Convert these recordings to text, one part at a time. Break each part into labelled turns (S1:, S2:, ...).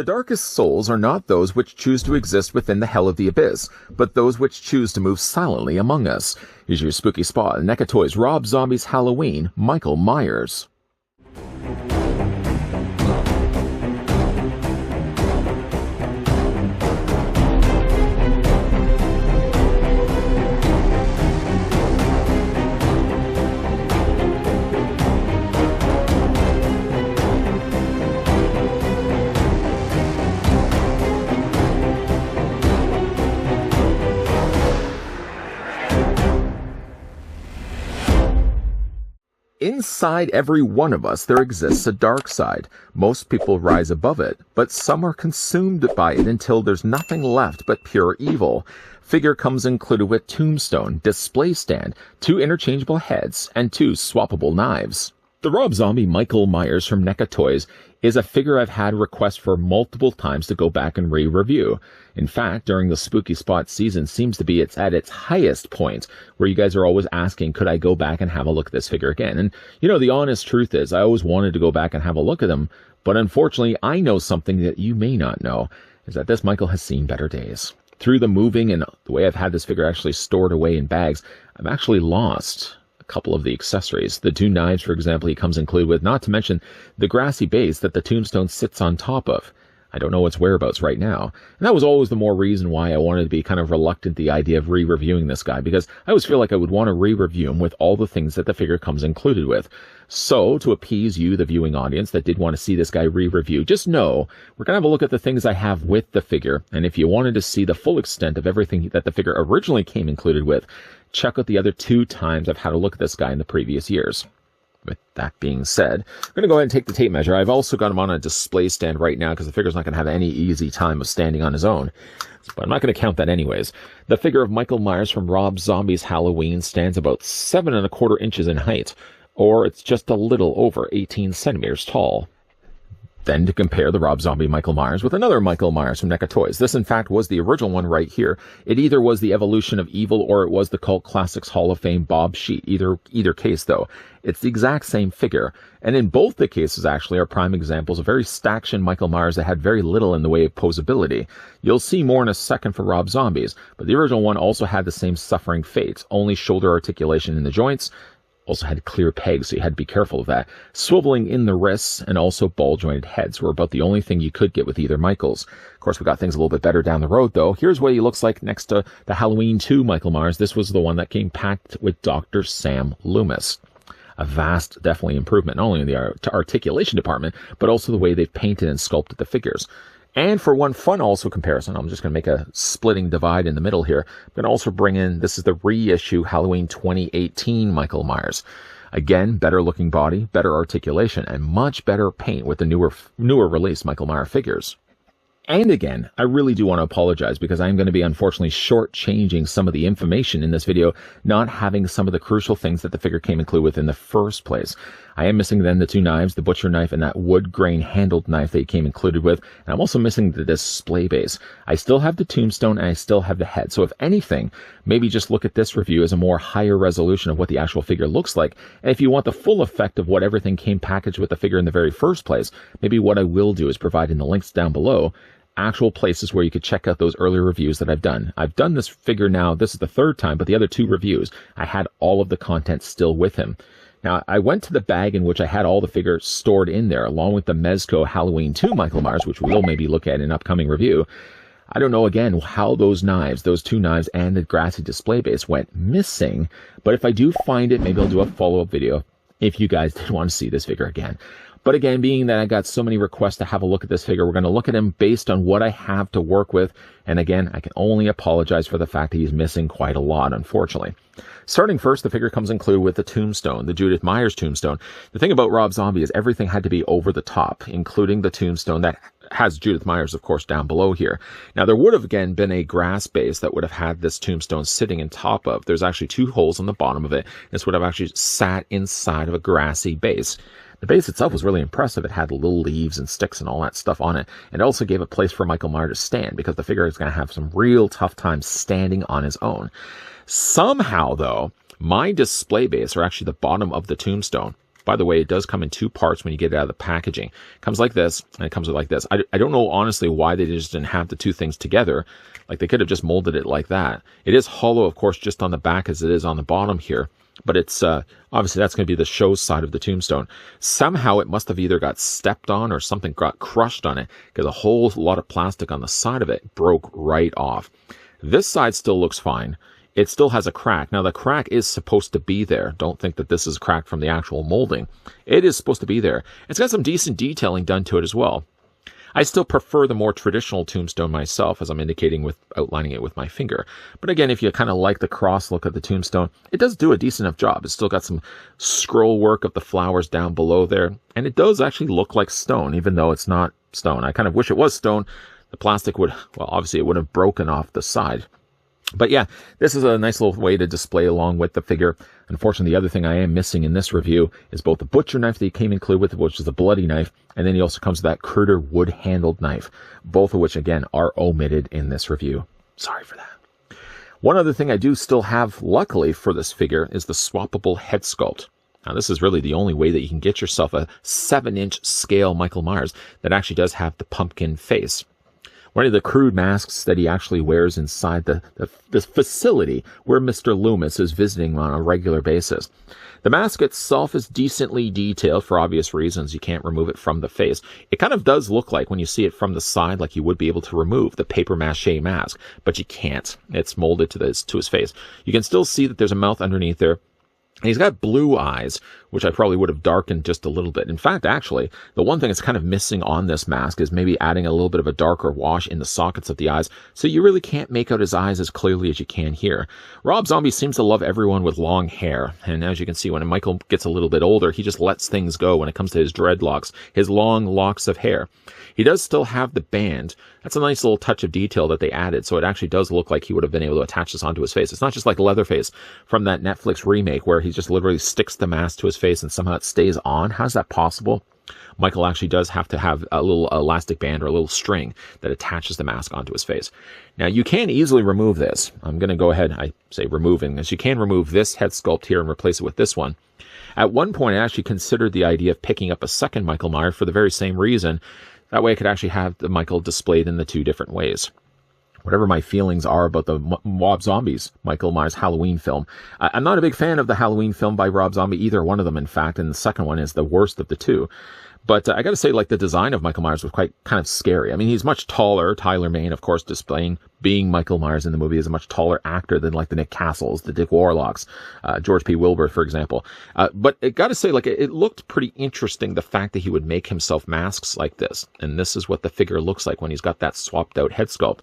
S1: The darkest souls are not those which choose to exist within the hell of the abyss, but those which choose to move silently among us. Here's your spooky spot. NECA Toys Rob Zombie's Halloween, Michael Myers. Inside every one of us, there exists a dark side. Most people rise above it, but some are consumed by it until there's nothing left but pure evil. Figure comes included with tombstone, display stand, 2 interchangeable heads, and 2 swappable knives. The Rob Zombie Michael Myers from NECA Toys is a figure I've had requests for multiple times to go back and re-review. In fact, during the Spooky Spot season seems to be at its highest point, where you guys are always asking, could I go back and have a look at this figure again? And, you know, the honest truth is, I always wanted to go back and have a look at them, but unfortunately, I know something that you may not know, is that this Michael has seen better days. Through the moving and the way I've had this figure actually stored away in bags, I've actually lost couple of the accessories. The 2 knives, for example, he comes included with, not to mention the grassy base that the tombstone sits on top of. I don't know its whereabouts right now. And that was always the more reason why I wanted to be kind of reluctant the idea of re-reviewing this guy, because I always feel like I would want to re-review him with all the things that the figure comes included with. So, to appease you, the viewing audience that did want to see this guy re-review, just know we're going to have a look at the things I have with the figure, and if you wanted to see the full extent of everything that the figure originally came included with, check out the other 2 times I've had a look at this guy in the previous years. With that being said, I'm going to go ahead and take the tape measure. I've also got him on a display stand right now because the figure's not going to have any easy time of standing on his own. But I'm not going to count that anyways. The figure of Michael Myers from Rob Zombie's Halloween stands about 7¼ inches in height, or it's just a little over 18 centimeters tall. Then to compare the Rob Zombie Michael Myers with another Michael Myers from NECA Toys. This, in fact, was the original one right here. It either was the Evolution of Evil or it was the Cult Classics Hall of Fame Bob Sheet. Either case, though, it's the exact same figure. And in both the cases, actually, are prime examples of very staction Michael Myers that had very little in the way of posability. You'll see more in a second for Rob Zombies, but the original one also had the same suffering fate. Only shoulder articulation in the joints. Also had clear pegs, so you had to be careful of that. Swiveling in the wrists and also ball-jointed heads were about the only thing you could get with either Michaels. Of course, we got things a little bit better down the road, though. Here's what he looks like next to the Halloween 2 Michael Myers. This was the one that came packed with Dr. Sam Loomis. A vast, definitely improvement, not only in the articulation department, but also the way they've painted and sculpted the figures. And for one fun also comparison, I'm just going to make a splitting divide in the middle here. I'm going to also bring in, this is the reissue Halloween 2018 Michael Myers. Again, better looking body, better articulation, and much better paint with the newer release Michael Myers figures. And again, I really do want to apologize because I'm going to be unfortunately shortchanging some of the information in this video, not having some of the crucial things that the figure came included with in the first place. I am missing then the 2 knives, the butcher knife and that wood grain handled knife that he came included with, and I'm also missing the display base. I still have the tombstone and I still have the head, so if anything, maybe just look at this review as a more higher resolution of what the actual figure looks like, and if you want the full effect of what everything came packaged with the figure in the very first place, maybe what I will do is provide in the links down below actual places where you could check out those earlier reviews that I've done. I've done this figure now, this is the 3rd time, but the other 2 reviews, I had all of the content still with him. Now, I went to the bag in which I had all the figures stored in there, along with the Mezco Halloween 2 Michael Myers, which we'll maybe look at in an upcoming review. I don't know, again, how those knives, those 2 knives and the grassy display base went missing, but if I do find it, maybe I'll do a follow-up video if you guys did want to see this figure again. But again, being that I got so many requests to have a look at this figure, we're going to look at him based on what I have to work with. And again, I can only apologize for the fact that he's missing quite a lot, unfortunately. Starting first, the figure comes included with the tombstone, the Judith Myers tombstone. The thing about Rob Zombie is everything had to be over the top, including the tombstone that has Judith Myers, of course, down below here. Now, there would have, again, been a grass base that would have had this tombstone sitting in top of. There's actually 2 holes on the bottom of it. This would have actually sat inside of a grassy base. The base itself was really impressive. It had little leaves and sticks and all that stuff on it. And it also gave a place for Michael Myers to stand because the figure is going to have some real tough time standing on his own. Somehow, though, my display base, or actually the bottom of the tombstone, By the way, it does come in 2 parts when you get it out of the packaging. It comes like this, and it comes like this. I don't know, honestly, why they just didn't have the 2 things together. Like, they could have just molded it like that. It is hollow, of course, just on the back as it is on the bottom here. But it's, obviously, that's going to be the show side of the tombstone. Somehow, it must have either got stepped on or something got crushed on it, because a whole lot of plastic on the side of it broke right off. This side still looks fine. It still has a crack. Now, the crack is supposed to be there. Don't think that this is cracked from the actual molding. It is supposed to be there. It's got some decent detailing done to it as well. I still prefer the more traditional tombstone myself, as I'm indicating with outlining it with my finger. But again, if you kind of like the cross look of the tombstone, it does do a decent enough job. It's still got some scroll work of the flowers down below there. And it does actually look like stone, even though it's not stone. I kind of wish it was stone. The plastic would, well, obviously it would have broken off the side. But yeah, this is a nice little way to display along with the figure. Unfortunately, the other thing I am missing in this review is both the butcher knife that he came included with, which is a bloody knife, and then he also comes with that Critter wood-handled knife, both of which, again, are omitted in this review. Sorry for that. One other thing I do still have, luckily, for this figure is the swappable head sculpt. Now, this is really the only way that you can get yourself a 7-inch scale Michael Myers that actually does have the pumpkin face. One of the crude masks that he actually wears inside the facility where Mr. Loomis is visiting on a regular basis. The mask itself is decently detailed for obvious reasons. You can't remove it from the face. It kind of does look like, when you see it from the side, like you would be able to remove the paper mache mask, but you can't. It's molded to his face. You can still see that there's a mouth underneath there. And he's got blue eyes, which I probably would have darkened just a little bit. In fact, actually, the one thing that's kind of missing on this mask is maybe adding a little bit of a darker wash in the sockets of the eyes, so you really can't make out his eyes as clearly as you can here. Rob Zombie seems to love everyone with long hair, and as you can see, when Michael gets a little bit older, he just lets things go when it comes to his dreadlocks, his long locks of hair. He does still have the band. That's a nice little touch of detail that they added, so it actually does look like he would have been able to attach this onto his face. It's not just like Leatherface from that Netflix remake where he just literally sticks the mask to his face and somehow it stays on. How's that possible? Michael actually does have to have a little elastic band or a little string that attaches the mask onto his face. Now, you can easily remove this. I'm going to go ahead, I say removing this. You can remove this head sculpt here and replace it with this one. At one point, I actually considered the idea of picking up a second Michael Myers for the very same reason. That way I could actually have the Michael displayed in the 2 different ways. Whatever my feelings are about the Rob Zombie's Michael Myers Halloween film, I'm not a big fan of the Halloween film by Rob Zombie, either one of them, in fact, and the second one is the worst of the 2. But I got to say, like, the design of Michael Myers was quite kind of scary. I mean, he's much taller. Tyler Mane, of course, being Michael Myers in the movie, is a much taller actor than, like, the Nick Castles, the Dick Warlocks, George P. Wilbur, for example. But I got to say, like, it looked pretty interesting, the fact that he would make himself masks like this. And this is what the figure looks like when he's got that swapped out head sculpt.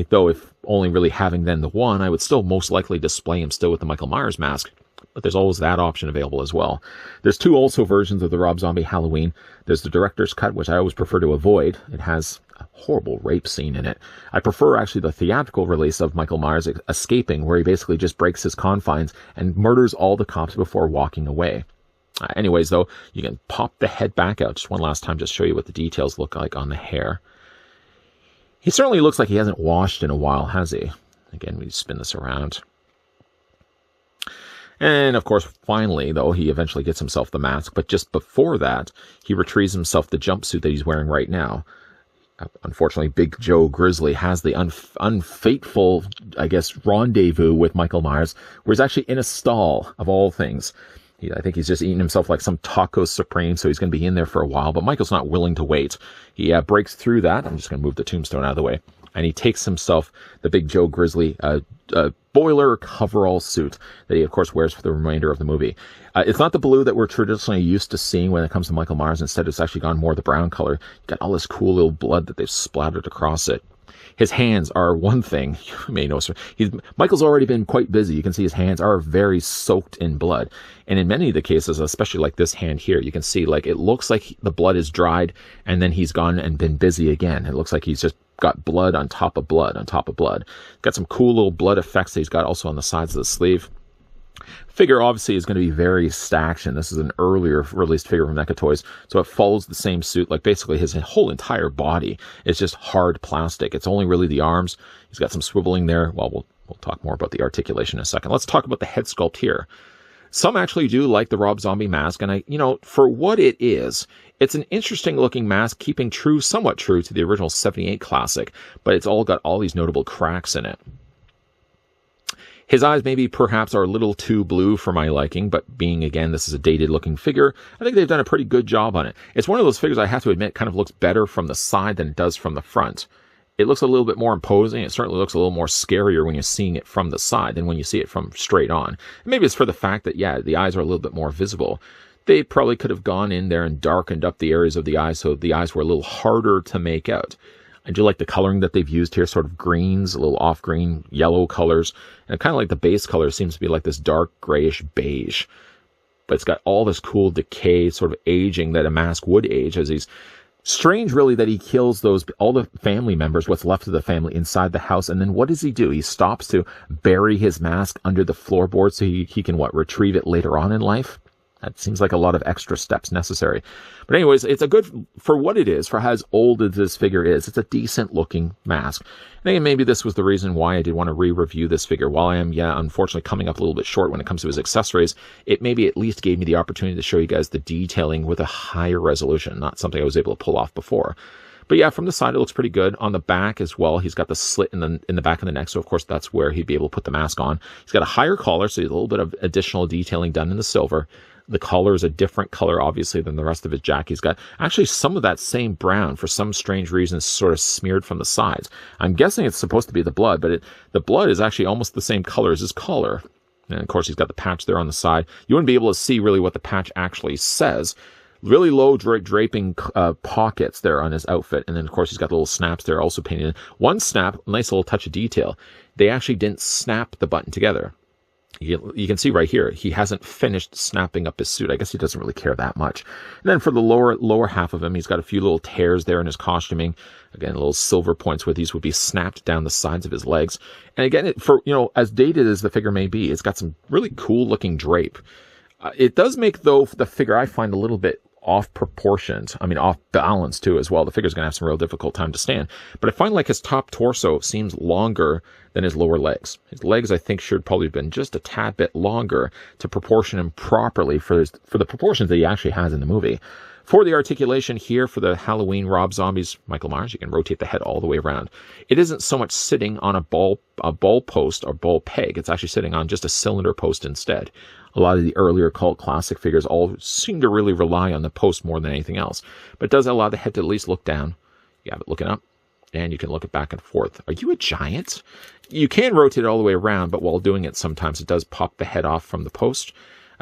S1: Though if only really having then the one, I would still most likely display him still with the Michael Myers mask. But there's always that option available as well. There's 2 also versions of the Rob Zombie Halloween. There's the director's cut, which I always prefer to avoid. It has a horrible rape scene in it. I prefer actually the theatrical release of Michael Myers escaping, where he basically just breaks his confines and murders all the cops before walking away. Anyways, though, you can pop the head back out just one last time, just show you what the details look like on the hair. He certainly looks like he hasn't washed in a while, has he? Again, we spin this around. And, of course, finally, though, he eventually gets himself the mask. But just before that, he retrieves himself the jumpsuit that he's wearing right now. Unfortunately, Big Joe Grizzly has the unfateful, I guess, rendezvous with Michael Myers, where he's actually in a stall, of all things. I think he's just eating himself like some taco supreme, so he's going to be in there for a while. But Michael's not willing to wait. He breaks through that. I'm just going to move the tombstone out of the way. And he takes himself the Big Joe Grizzly boiler coverall suit that he, of course, wears for the remainder of the movie. It's not the blue that we're traditionally used to seeing when it comes to Michael Myers. Instead, it's actually gone more the brown color. You got all this cool little blood that they've splattered across it. His hands are one thing. You may notice. Michael's already been quite busy. You can see his hands are very soaked in blood. And in many of the cases, especially like this hand here, you can see like it looks like the blood is dried and then he's gone and been busy again. It looks like he's just got blood on top of blood on top of blood. Got some cool little blood effects that he's got also on the sides of the sleeve. Figure obviously is going to be very stacked, and this is an earlier released figure from NECA Toys, so it follows the same suit. Like basically his whole entire body is just hard plastic. It's only really the arms. He's got some swiveling there. Well, we'll talk more about the articulation in a second. Let's talk about the head sculpt here. Some actually do like the Rob Zombie mask, and for what it is, it's an interesting looking mask, keeping somewhat true to the original 78 classic, but it's all got all these notable cracks in it. His eyes maybe perhaps are a little too blue for my liking, but being, again, this is a dated looking figure, I think they've done a pretty good job on it. It's one of those figures I have to admit kind of looks better from the side than it does from the front. It looks a little bit more imposing. It certainly looks a little more scarier when you're seeing it from the side than when you see it from straight on. Maybe it's for the fact that, yeah, the eyes are a little bit more visible. They probably could have gone in there and darkened up the areas of the eyes so the eyes were a little harder to make out. I do like the coloring that they've used here, sort of greens, a little off-green, yellow colors. And kind of like the base color seems to be like this dark grayish beige. But it's got all this cool decay, sort of aging that a mask would age as he's... Strange, really, that he kills all the family members, what's left of the family, inside the house. And then what does he do? He stops to bury his mask under the floorboard so he can, retrieve it later on in life? That seems like a lot of extra steps necessary. But anyways, it's a good, for what it is, for how old this figure is, it's a decent looking mask. I think maybe this was the reason why I did want to re-review this figure. While I am, unfortunately coming up a little bit short when it comes to his accessories, it maybe at least gave me the opportunity to show you guys the detailing with a higher resolution, not something I was able to pull off before. But yeah, from the side, it looks pretty good. On the back as well, he's got the slit in the back of the neck, so of course that's where he'd be able to put the mask on. He's got a higher collar, so a little bit of additional detailing done in the silver. The collar is a different color, obviously, than the rest of his jacket. He's got actually some of that same brown, for some strange reason, sort of smeared from the sides. I'm guessing it's supposed to be the blood, but the blood is actually almost the same color as his collar. And of course, he's got the patch there on the side. You wouldn't be able to see really what the patch actually says. Really low draping pockets there on his outfit. And then, of course, he's got little snaps there also painted in. One snap, nice little touch of detail. They actually didn't snap the button together. You can see right here, he hasn't finished snapping up his suit. I guess he doesn't really care that much. And then for the lower half of him, he's got a few little tears there in his costuming. Again, little silver points where these would be snapped down the sides of his legs. And again, as dated as the figure may be, it's got some really cool looking drape. It does make, though, the figure I find a little bit off proportioned. I mean, off balance too as well. The figure's going to have some real difficult time to stand. But I find like his top torso seems longer than his lower legs. His legs, I think, should probably have been just a tad bit longer to proportion him properly for the proportions that he actually has in the movie. For the articulation here, for the Halloween Rob Zombies Michael Myers, you can rotate the head all the way around. It isn't so much sitting on a ball post or ball peg. It's actually sitting on just a cylinder post instead. A lot of the earlier cult classic figures all seem to really rely on the post more than anything else. But it does allow the head to at least look down. You have it looking up, and you can look it back and forth. Are you a giant? You can rotate it all the way around, but while doing it, sometimes it does pop the head off from the post.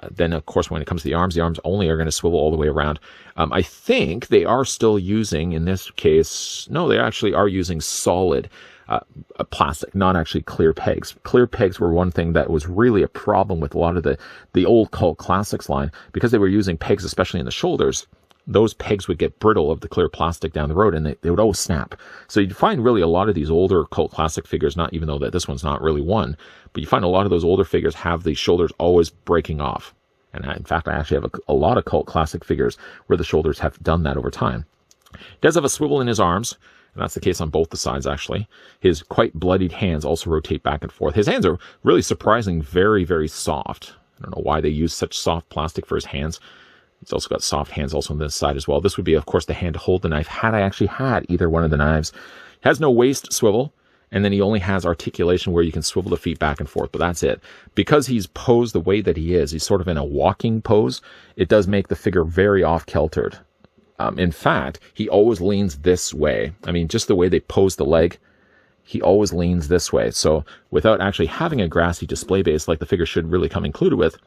S1: Then, of course, when it comes to the arms only are going to swivel all the way around. I think they are still using, in this case, no, they actually are using solid plastic, not actually clear pegs. Clear pegs were one thing that was really a problem with a lot of the old cult classics line, because they were using pegs, especially in the shoulders. Those pegs would get brittle of the clear plastic down the road, and they would always snap. So you'd find really a lot of these older cult classic figures, not even though that this one's not really one, but you find a lot of those older figures have the shoulders always breaking off. And in fact, I actually have a lot of cult classic figures where the shoulders have done that over time. He does have a swivel in his arms, and that's the case on both the sides, actually. His quite bloodied hands also rotate back and forth. His hands are really surprisingly very, very soft. I don't know why they use such soft plastic for his hands. He's also got soft hands also on this side as well. This would be, of course, the hand to hold the knife, had I actually had either one of the knives. He has no waist swivel, and then he only has articulation where you can swivel the feet back and forth, but that's it. Because he's posed the way that he is, he's sort of in a walking pose, it does make the figure very off-kiltered. In fact, he always leans this way. I mean, just the way they pose the leg, he always leans this way. So without actually having a grassy display base like the figure should really come included with,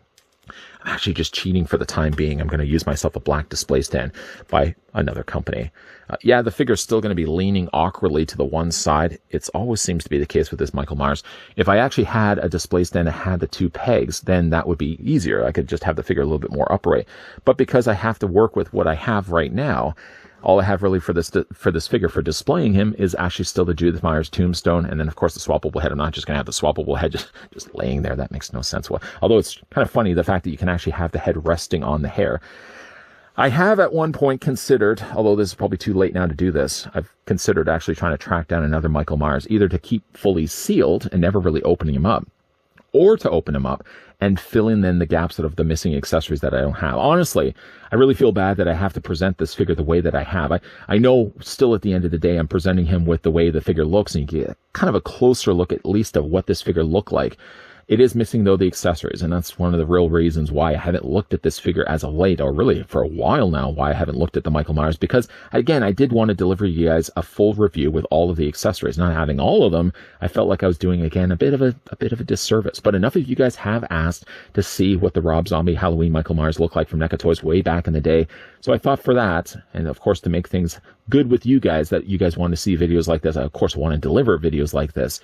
S1: I'm actually just cheating for the time being. I'm going to use myself a black display stand by another company. Yeah, the figure's still going to be leaning awkwardly to the one side. It always seems to be the case with this Michael Myers. If I actually had a display stand that had the two pegs, then that would be easier. I could just have the figure a little bit more upright. But because I have to work with what I have right now, all I have really for this figure for displaying him is actually still the Judith Myers tombstone, and then of course the swappable head. I'm not just going to have the swappable head just laying there. That makes no sense. Although it's kind of funny the fact that you can actually have the head resting on the hair. I have at one point considered, although this is probably too late now to do this, I've considered actually trying to track down another Michael Myers, either to keep fully sealed and never really opening him up, or to open him up and fill in then the gaps of the missing accessories that I don't have. Honestly, I really feel bad that I have to present this figure the way that I have. I know still at the end of the day I'm presenting him with the way the figure looks, and you get kind of a closer look at least of what this figure looked like. It is missing, though, the accessories, and that's one of the real reasons why I haven't looked at this figure as of late, or really for a while now, why I haven't looked at the Michael Myers, because, again, I did want to deliver you guys a full review with all of the accessories. Not having all of them, I felt like I was doing, again, a bit of a disservice. But enough of you guys have asked to see what the Rob Zombie Halloween Michael Myers looked like from NECA Toys way back in the day. So I thought for that, and of course to make things good with you guys, that you guys want to see videos like this, I of course want to deliver videos like this,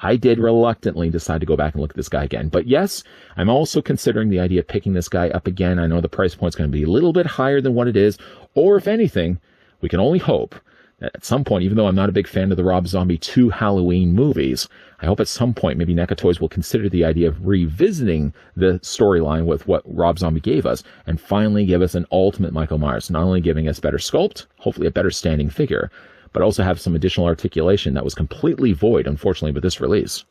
S1: I did reluctantly decide to go back and look at this guy again. But yes, I'm also considering the idea of picking this guy up again. I know the price point's going to be a little bit higher than what it is. Or if anything, we can only hope that at some point, even though I'm not a big fan of the Rob Zombie 2 Halloween movies, I hope at some point maybe NECA Toys will consider the idea of revisiting the storyline with what Rob Zombie gave us and finally give us an ultimate Michael Myers, not only giving us better sculpt, hopefully a better standing figure, but also have some additional articulation that was completely void, unfortunately, with this release.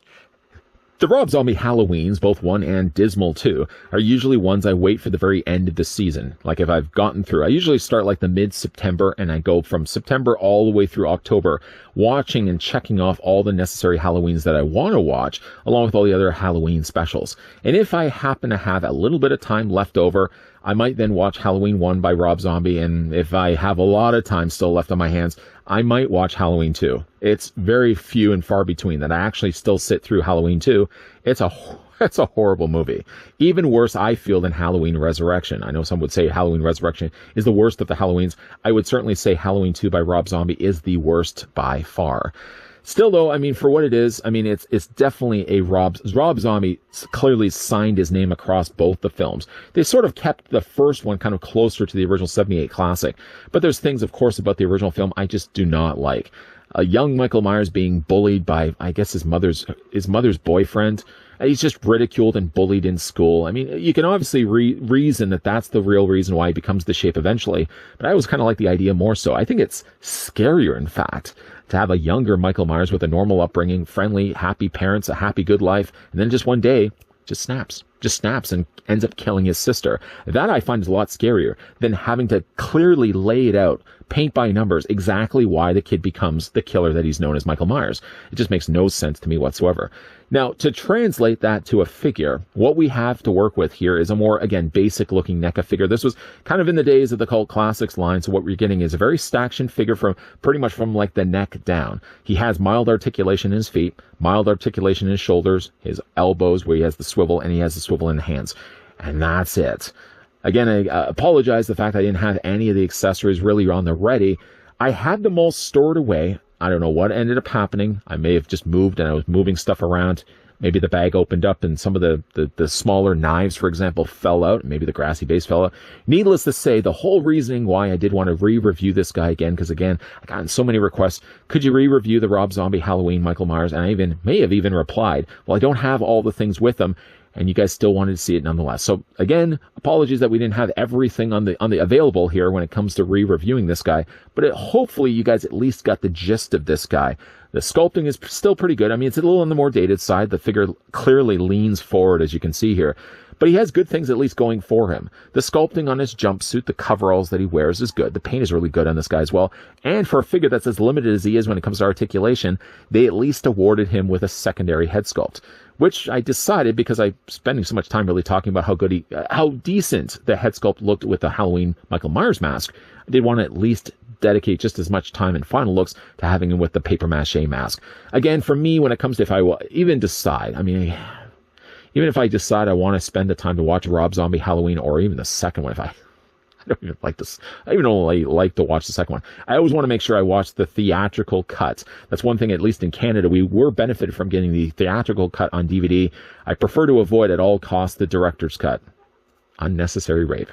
S1: The Rob Zombie Halloweens, both 1 and Dismal 2, are usually ones I wait for the very end of the season. Like if I've gotten through, I usually start like the mid-September and I go from September all the way through October, watching and checking off all the necessary Halloweens that I want to watch, along with all the other Halloween specials. And if I happen to have a little bit of time left over, I might then watch Halloween 1 by Rob Zombie, and if I have a lot of time still left on my hands, I might watch Halloween 2. It's very few and far between that I actually still sit through Halloween 2. It's a horrible movie. Even worse, I feel, than Halloween Resurrection. I know some would say Halloween Resurrection is the worst of the Halloweens. I would certainly say Halloween 2 by Rob Zombie is the worst by far. Still, though, I mean, for what it is, I mean, it's definitely a Rob Zombie clearly signed his name across both the films. They sort of kept the first one kind of closer to the original 78 classic. But there's things, of course, about the original film I just do not like. A young Michael Myers being bullied by, I guess, his mother's boyfriend. He's just ridiculed and bullied in school. I mean, you can obviously reason that that's the real reason why he becomes the Shape eventually. But I always kind of like the idea more so. I think it's scarier, in fact, to have a younger Michael Myers with a normal upbringing, friendly, happy parents, a happy, good life, and then just one day, just snaps and ends up killing his sister. That I find is a lot scarier than having to clearly lay it out, paint by numbers, exactly why the kid becomes the killer that he's known as Michael Myers. It just makes no sense to me whatsoever. Now, to translate that to a figure, what we have to work with here is a more, again, basic-looking NECA figure. This was kind of in the days of the Cult Classics line, so what we're getting is a very stacked figure from pretty much from like the neck down. He has mild articulation in his feet, mild articulation in his shoulders, his elbows where he has the swivel, and he has the swivel in the hands. And that's it. Again, I apologize the fact I didn't have any of the accessories really on the ready. I had them all stored away. I don't know what ended up happening. I may have just moved and I was moving stuff around. Maybe the bag opened up and some of the smaller knives, for example, fell out. Maybe the grassy base fell out. Needless to say, the whole reasoning why I did want to re-review this guy again, because again, I got so many requests. Could you re-review the Rob Zombie Halloween Michael Myers? And I may have even replied, well, I don't have all the things with them. And you guys still wanted to see it nonetheless. So again, apologies that we didn't have everything on the available here when it comes to re-reviewing this guy. But hopefully you guys at least got the gist of this guy. The sculpting is still pretty good. I mean, it's a little on the more dated side. The figure clearly leans forward, as you can see here. But he has good things at least going for him. The sculpting on his jumpsuit, the coveralls that he wears is good. The paint is really good on this guy as well. And for a figure that's as limited as he is when it comes to articulation, they at least awarded him with a secondary head sculpt, which I decided, because I'm spending so much time really talking about how decent the head sculpt looked with the Halloween Michael Myers mask, I did want to at least dedicate just as much time in final looks to having him with the paper mache mask. Again, for me, when it comes to if I will even decide, I mean, even if I decide I want to spend the time to watch Rob Zombie Halloween, or even the second one, I don't even like this. I even only like to watch the second one. I always want to make sure I watch the theatrical cut. That's one thing, at least in Canada, we were benefited from getting the theatrical cut on DVD. I prefer to avoid at all costs the director's cut. Unnecessary rape.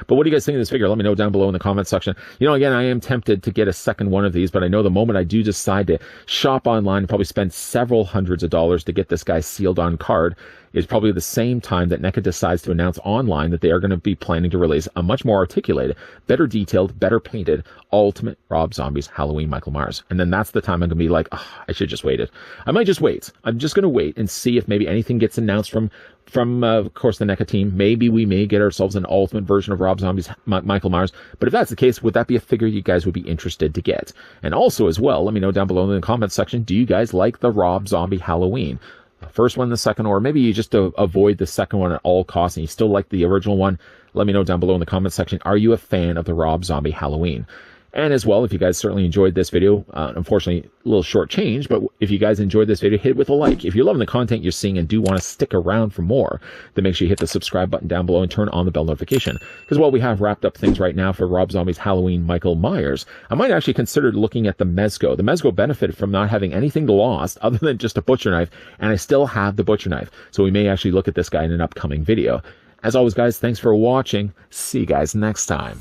S1: But what do you guys think of this figure? Let me know down below in the comment section. You know, again, I am tempted to get a second one of these, but I know the moment I do decide to shop online and probably spend several hundreds of dollars to get this guy sealed on card, is probably the same time that NECA decides to announce online that they are going to be planning to release a much more articulated, better detailed, better painted Ultimate Rob Zombie's Halloween Michael Myers. And then that's the time I'm going to be like, oh, I should just wait it. I might just wait. I'm just going to wait and see if maybe anything gets announced from of course, the NECA team. Maybe we may get ourselves an ultimate version of Rob Zombie's Michael Myers. But if that's the case, would that be a figure you guys would be interested to get? And also as well, let me know down below in the comments section, do you guys like the Rob Zombie Halloween? The first one, the second, or maybe you just avoid the second one at all costs and you still like the original one? Let me know down below in the comments section. Are you a fan of the Rob Zombie Halloween? And as well, if you guys certainly enjoyed this video, unfortunately, a little short change, but if you guys enjoyed this video, hit it with a like. If you're loving the content you're seeing and do want to stick around for more, then make sure you hit the subscribe button down below and turn on the bell notification. Because while we have wrapped up things right now for Rob Zombie's Halloween Michael Myers, I might actually consider looking at the Mezco. The Mezco benefited from not having anything lost other than just a butcher knife, and I still have the butcher knife. So we may actually look at this guy in an upcoming video. As always, guys, thanks for watching. See you guys next time.